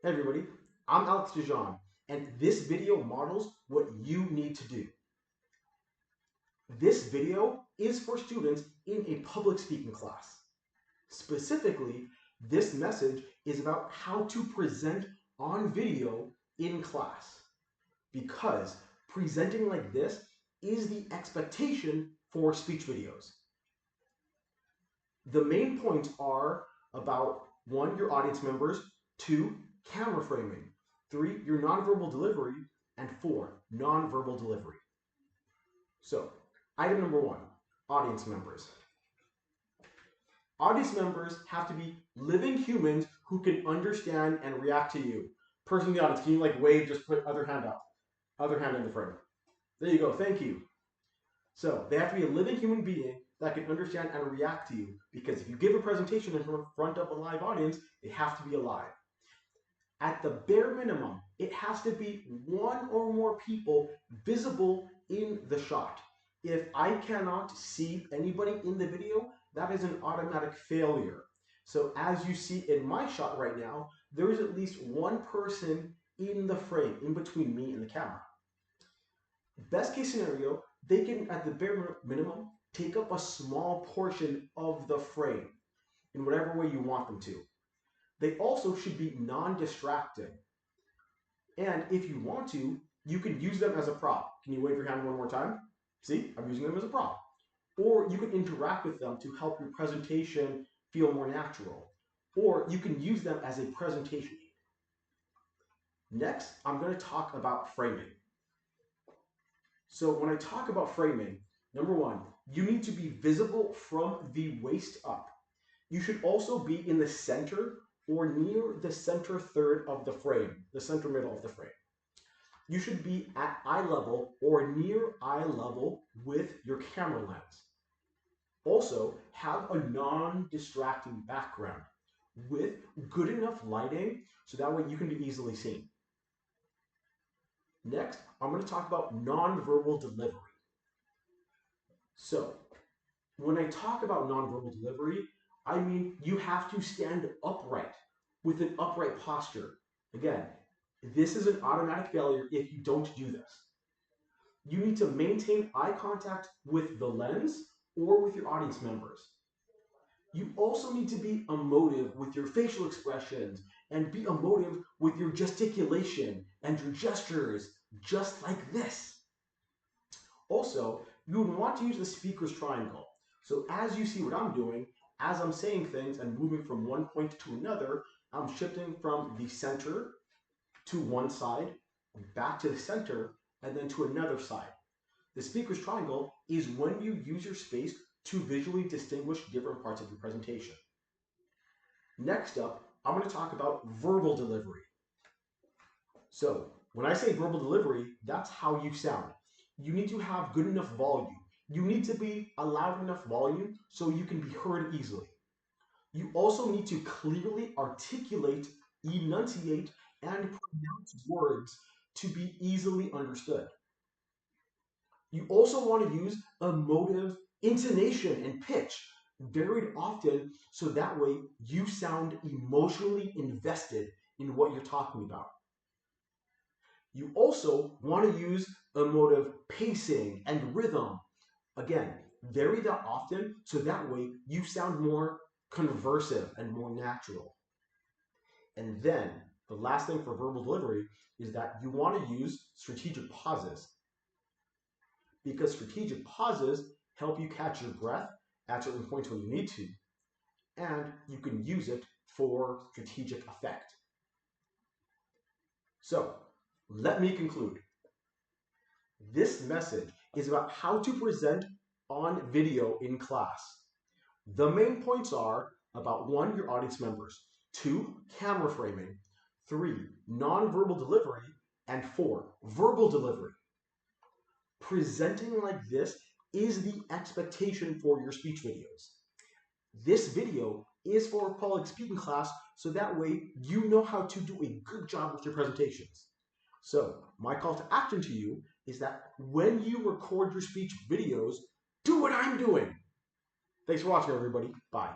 Hey everybody, I'm Alex Dejean, and this video models what you need to do. This video is for students in a public speaking class. Specifically, this message is about how to present on video in class, because presenting like this is the expectation for speech videos. The main points are about 1, your audience members, 2, camera framing, 3, your nonverbal delivery, and 4, nonverbal delivery. So, item number 1, audience members. Audience members have to be living humans who can understand and react to you. Person in the audience, can you wave, just put other hand up, other hand in the frame. There you go, thank you. So they have to be a living human being that can understand and react to you, because if you give a presentation in front of a live audience, they have to be alive. At the bare minimum, it has to be 1 or more people visible in the shot. If I cannot see anybody in the video, that is an automatic failure. So as you see in my shot right now, there is at least 1 person in the frame, in between me and the camera. Best case scenario, they can, at the bare minimum, take up a small portion of the frame in whatever way you want them to. They also should be non-distracting. And if you want to, you can use them as a prop. Can you wave your hand one more time? See, I'm using them as a prop. Or you can interact with them to help your presentation feel more natural. Or you can use them as a presentation aid. Next, I'm going to talk about framing. So when I talk about framing, number 1, you need to be visible from the waist up. You should also be in the center or near the center third of the frame, the center middle of the frame. You should be at eye level or near eye level with your camera lens. Also, have a non-distracting background with good enough lighting so that way you can be easily seen. Next, I'm going to talk about nonverbal delivery. So, when I talk about nonverbal delivery, I mean you have to stand upright with an upright posture. Again, this is an automatic failure if you don't do this. You need to maintain eye contact with the lens or with your audience members. You also need to be emotive with your facial expressions and be emotive with your gesticulation and your gestures, just like this. Also, you would want to use the speaker's triangle. So as you see what I'm doing, as I'm saying things and moving from one point to another, I'm shifting from the center to one side, back to the center, and then to another side. The speaker's triangle is when you use your space to visually distinguish different parts of your presentation. Next up, I'm going to talk about verbal delivery. So when I say verbal delivery, that's how you sound. You need to have good enough volume. You need to be a loud enough volume so you can be heard easily. You also need to clearly articulate, enunciate, and pronounce words to be easily understood. You also want to use emotive intonation and pitch very often so that way you sound emotionally invested in what you're talking about. You also want to use emotive pacing and rhythm. Again, vary that often so that way you sound more conversive and more natural. And then the last thing for verbal delivery is that you want to use strategic pauses, because strategic pauses help you catch your breath at certain points when you need to, and you can use it for strategic effect. So let me conclude. This message is about how to present on video in class. The main points are about 1, your audience members, 2, camera framing, 3, nonverbal delivery, and 4, verbal delivery. Presenting like this is the expectation for your speech videos. This video is for a public speaking class, so that way you know how to do a good job with your presentations. So my call to action to you is that when you record your speech videos, do what I'm doing. Thanks for watching, everybody. Bye.